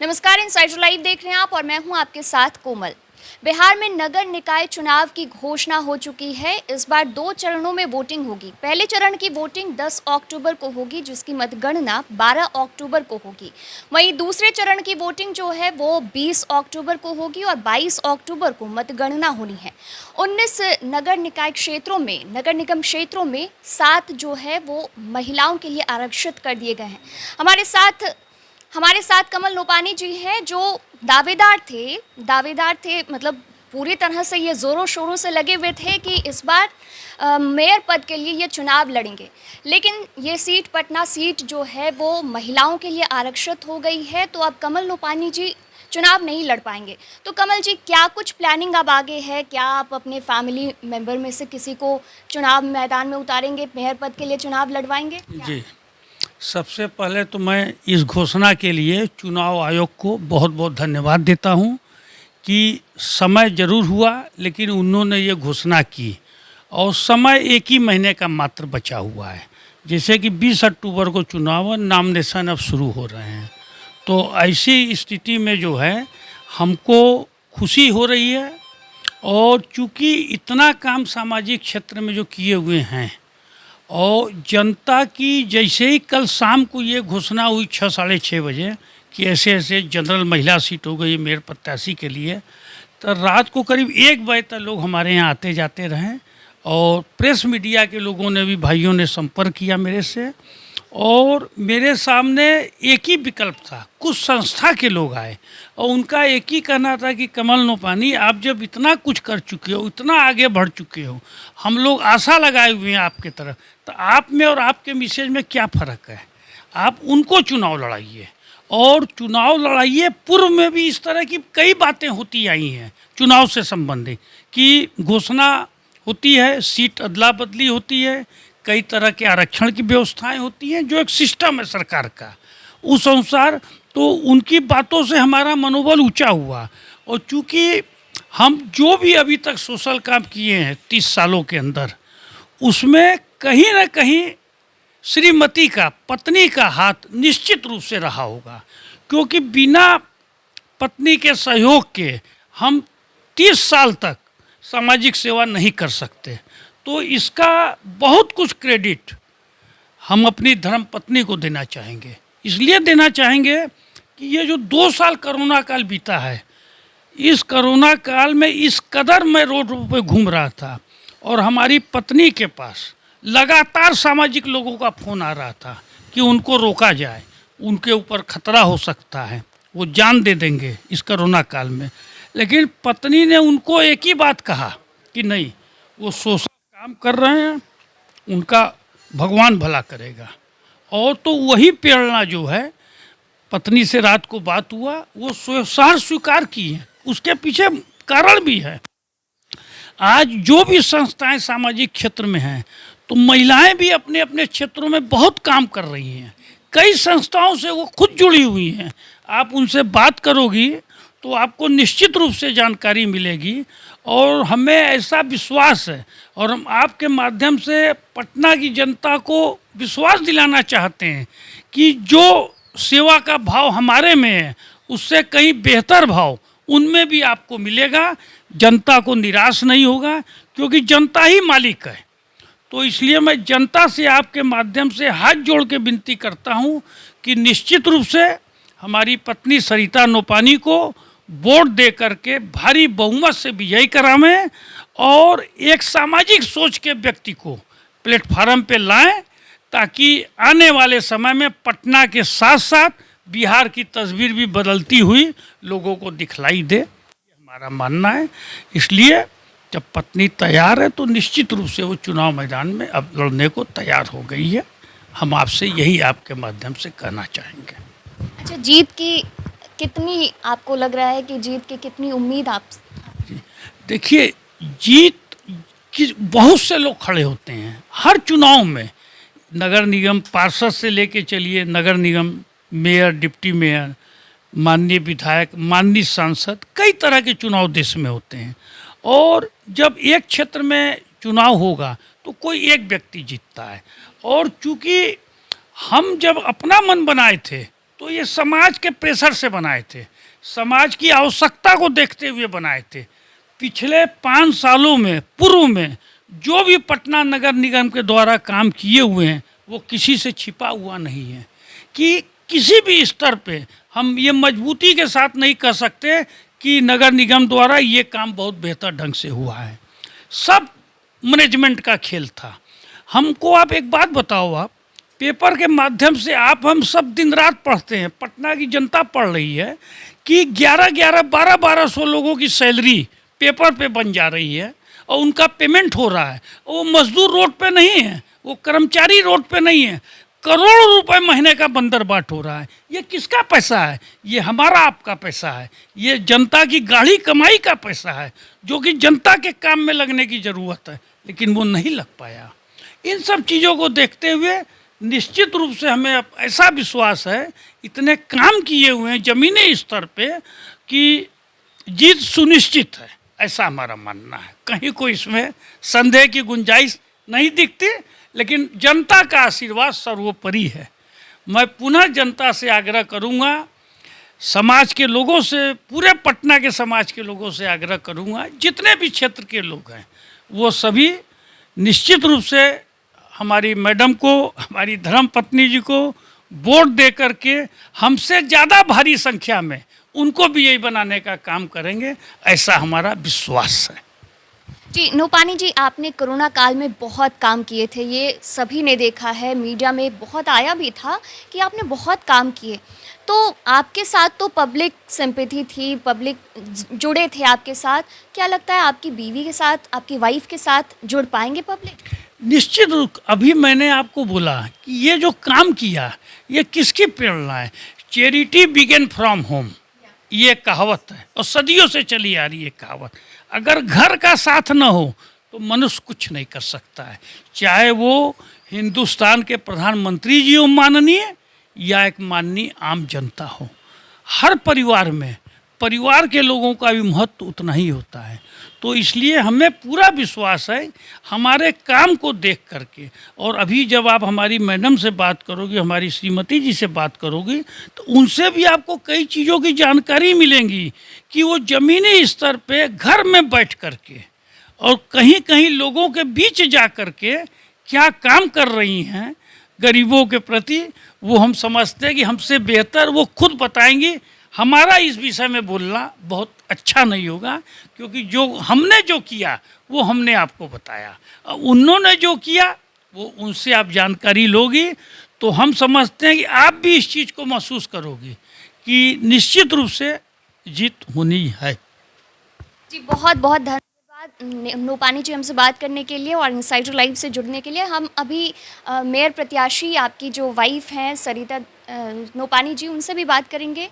नमस्कार, insider live देख रहे हैं आप और मैं हूं आपके साथ कोमल। बिहार में नगर निकाय चुनाव की घोषणा हो चुकी है। इस बार 2 चरणों में वोटिंग होगी। पहले चरण की वोटिंग 10 अक्टूबर को होगी, जिसकी मतगणना 12 अक्टूबर को होगी। वहीं दूसरे चरण की वोटिंग जो है वो 20 अक्टूबर को होगी और 22 अक्टूबर को मतगणना होनी है। 19 नगर निकाय क्षेत्रों में, नगर निगम क्षेत्रों में 7 जो है वो महिलाओं के लिए आरक्षित कर दिए गए हैं। हमारे साथ कमल लोपानी जी हैं, जो दावेदार थे मतलब पूरी तरह से ये ज़ोरों शोरों से लगे हुए थे कि इस बार मेयर पद के लिए ये चुनाव लड़ेंगे। लेकिन ये सीट, पटना सीट जो है वो महिलाओं के लिए आरक्षित हो गई है, तो अब कमल लोपानी जी चुनाव नहीं लड़ पाएंगे। तो कमल जी, क्या कुछ प्लानिंग अब आगे है? क्या आप अपने फैमिली मेंबर में से किसी को चुनाव मैदान में उतारेंगे, मेयर पद के लिए चुनाव लड़वाएंगे? जी, सबसे पहले तो मैं इस घोषणा के लिए चुनाव आयोग को बहुत बहुत धन्यवाद देता हूं कि समय ज़रूर हुआ, लेकिन उन्होंने ये घोषणा की और समय एक ही महीने का मात्र बचा हुआ है। जैसे कि 20 अक्टूबर को चुनाव, नॉमिनेशन अब शुरू हो रहे हैं, तो ऐसी स्थिति में जो है हमको खुशी हो रही है। और चूँकि इतना काम सामाजिक क्षेत्र में जो किए हुए हैं और जनता की, जैसे ही कल शाम को ये घोषणा हुई 6 साढ़े 6 बजे कि ऐसे ऐसे जनरल महिला सीट हो गई मेयर प्रत्याशी के लिए, तो रात को करीब 1 बजे तक लोग हमारे यहाँ आते जाते रहे और प्रेस मीडिया के लोगों ने भी, भाइयों ने संपर्क किया मेरे से और मेरे सामने एक ही विकल्प था। कुछ संस्था के लोग आए और उनका एक ही कहना था कि कमल लोपानी, आप जब इतना कुछ कर चुके हो, इतना आगे बढ़ चुके हो, हम लोग आशा लगाए हुए हैं आपके तरफ, तो आप में और आपके मैसेज में क्या फ़र्क है? आप उनको चुनाव लड़ाइए और चुनाव लड़ाइए। पूर्व में भी इस तरह की कई बातें होती आई हैं चुनाव से संबंधित, कि घोषणा होती है, सीट अदला बदली होती है, कई तरह के आरक्षण की व्यवस्थाएं होती हैं, जो एक सिस्टम है सरकार का, उस अनुसार तो उनकी बातों से हमारा मनोबल ऊंचा हुआ। और चूँकि हम जो भी अभी तक सोशल काम किए हैं 30 सालों के अंदर, उसमें कहीं ना कहीं श्रीमती का, पत्नी का हाथ निश्चित रूप से रहा होगा, क्योंकि बिना पत्नी के सहयोग के हम 30 साल तक सामाजिक सेवा नहीं कर सकते। तो इसका बहुत कुछ क्रेडिट हम अपनी धर्म पत्नी को देना चाहेंगे। इसलिए देना चाहेंगे कि ये जो 2 साल कोरोना काल बीता है, इस कोरोना काल में इस कदर मैं रोड पे घूम रहा था और हमारी पत्नी के पास लगातार सामाजिक लोगों का फ़ोन आ रहा था कि उनको रोका जाए, उनके ऊपर खतरा हो सकता है, वो जान दे देंगे इस कोरोना काल में। लेकिन पत्नी ने उनको एक ही बात कहा कि नहीं, वो सोशल काम कर रहे हैं, उनका भगवान भला करेगा। और तो वही प्रेरणा जो है, पत्नी से रात को बात हुआ, वो सहर्ष स्वीकार की है। उसके पीछे कारण भी है। आज जो भी संस्थाएं सामाजिक क्षेत्र में हैं, तो महिलाएं भी अपने अपने क्षेत्रों में बहुत काम कर रही हैं। कई संस्थाओं से वो खुद जुड़ी हुई हैं। आप उनसे बात करोगी तो आपको निश्चित रूप से जानकारी मिलेगी। और हमें ऐसा विश्वास है और हम आपके माध्यम से पटना की जनता को विश्वास दिलाना चाहते हैं कि जो सेवा का भाव हमारे में है, उससे कहीं बेहतर भाव उनमें भी आपको मिलेगा। जनता को निराश नहीं होगा, क्योंकि जनता ही मालिक है। तो इसलिए मैं जनता से आपके माध्यम से हाथ जोड़ के विनती करता हूं कि निश्चित रूप से हमारी पत्नी सरिता लोपानी को वोट दे करके भारी बहुमत से विजयी करावें और एक सामाजिक सोच के व्यक्ति को प्लेटफार्म पे लाएं, ताकि आने वाले समय में पटना के साथ साथ बिहार की तस्वीर भी बदलती हुई लोगों को दिखलाई दे, हमारा मानना है। इसलिए जब पत्नी तैयार है तो निश्चित रूप से वो चुनाव मैदान में अब लड़ने को तैयार हो गई है। हम आपसे यही आपके माध्यम से कहना चाहेंगे। अच्छा, जीत की कितनी आपको लग रहा है कि जीत की कितनी उम्मीद आप? देखिए, जीत की बहुत से लोग खड़े होते हैं हर चुनाव में। नगर निगम पार्षद से लेके चलिए, नगर निगम, मेयर, डिप्टी मेयर, माननीय विधायक, माननीय सांसद, कई तरह के चुनाव देश में होते हैं। और जब एक क्षेत्र में चुनाव होगा तो कोई एक व्यक्ति जीतता है। और चूँकि हम जब अपना मन बनाए थे तो तो ये समाज के प्रेशर से बनाए थे, समाज की आवश्यकता को देखते हुए बनाए थे। पिछले 5 सालों में पूर्व में जो भी पटना नगर निगम के द्वारा काम किए हुए हैं वो किसी से छिपा हुआ नहीं है कि किसी भी स्तर पे हम ये मजबूती के साथ नहीं कह सकते कि नगर निगम द्वारा ये काम बहुत बेहतर ढंग से हुआ है। सब मैनेजमेंट का खेल था। हमको आप एक बात बताओ, आप पेपर के माध्यम से आप हम सब दिन रात पढ़ते हैं, पटना की जनता पढ़ रही है कि 11-11, 12-1200 लोगों की सैलरी पेपर पे बन जा रही है और उनका पेमेंट हो रहा है। वो मजदूर रोड पे नहीं है, वो कर्मचारी रोड पे नहीं है, करोड़ों रुपए महीने का बंदरबाट हो रहा है। ये किसका पैसा है? ये हमारा आपका पैसा है, ये जनता की गाढ़ी कमाई का पैसा है जो कि जनता के काम में लगने की ज़रूरत है, लेकिन वो नहीं लग पाया। इन सब चीज़ों को देखते हुए निश्चित रूप से हमें अब ऐसा विश्वास है, इतने काम किए हुए हैं ज़मीनी स्तर पे कि जीत सुनिश्चित है, ऐसा हमारा मानना है। कहीं कोई इसमें संदेह की गुंजाइश नहीं दिखती, लेकिन जनता का आशीर्वाद सर्वोपरि है। मैं पुनः जनता से आग्रह करूंगा, समाज के लोगों से, पूरे पटना के समाज के लोगों से आग्रह करूंगा, जितने भी क्षेत्र के लोग हैं वो सभी निश्चित रूप से हमारी मैडम को, हमारी धर्मपत्नी जी को वोट दे करके हमसे ज़्यादा भारी संख्या में उनको भी यही बनाने का काम करेंगे, ऐसा हमारा विश्वास है। जी नोपानी जी, आपने कोरोना काल में बहुत काम किए थे, ये सभी ने देखा है, मीडिया में बहुत आया भी था कि आपने बहुत काम किए। तो आपके साथ तो पब्लिक सिंपैथी थी, पब्लिक जुड़े थे आपके साथ। क्या लगता है आपकी बीवी के साथ, आपकी वाइफ के साथ जुड़ पाएंगे पब्लिक? निश्चित रूप, अभी मैंने आपको बोला कि ये जो काम किया ये किसकी प्रेरणा है? चैरिटी बिगिन फ्रॉम होम, ये कहावत है और सदियों से चली आ रही है कहावत। अगर घर का साथ न हो तो मनुष्य कुछ नहीं कर सकता है, चाहे वो हिंदुस्तान के प्रधानमंत्री जी हो माननीय, या एक माननीय आम जनता हो। हर परिवार में परिवार के लोगों का भी महत्व उतना ही होता है। तो इसलिए हमें पूरा विश्वास है हमारे काम को देख करके। और अभी जब आप हमारी मैडम से बात करोगी, हमारी श्रीमती जी से बात करोगी, तो उनसे भी आपको कई चीज़ों की जानकारी मिलेंगी कि वो ज़मीनी स्तर पे घर में बैठ करके और कहीं कहीं लोगों के बीच जा कर के क्या काम कर रही हैं गरीबों के प्रति। वो हम समझते हैं कि हमसे बेहतर वो खुद बताएंगी। हमारा इस विषय में बोलना बहुत अच्छा नहीं होगा, क्योंकि जो हमने जो किया वो हमने आपको बताया, उन्होंने जो किया वो उनसे आप जानकारी लोगी, तो हम समझते हैं कि आप भी इस चीज़ को महसूस करोगी कि निश्चित रूप से जीत होनी है। जी बहुत बहुत धन्यवाद नोपानी जी हमसे बात करने के लिए और इनसाइडर लाइव से जुड़ने के लिए। हम अभी मेयर प्रत्याशी आपकी जो वाइफ हैं सरिता नोपानी जी, उनसे भी बात करेंगे।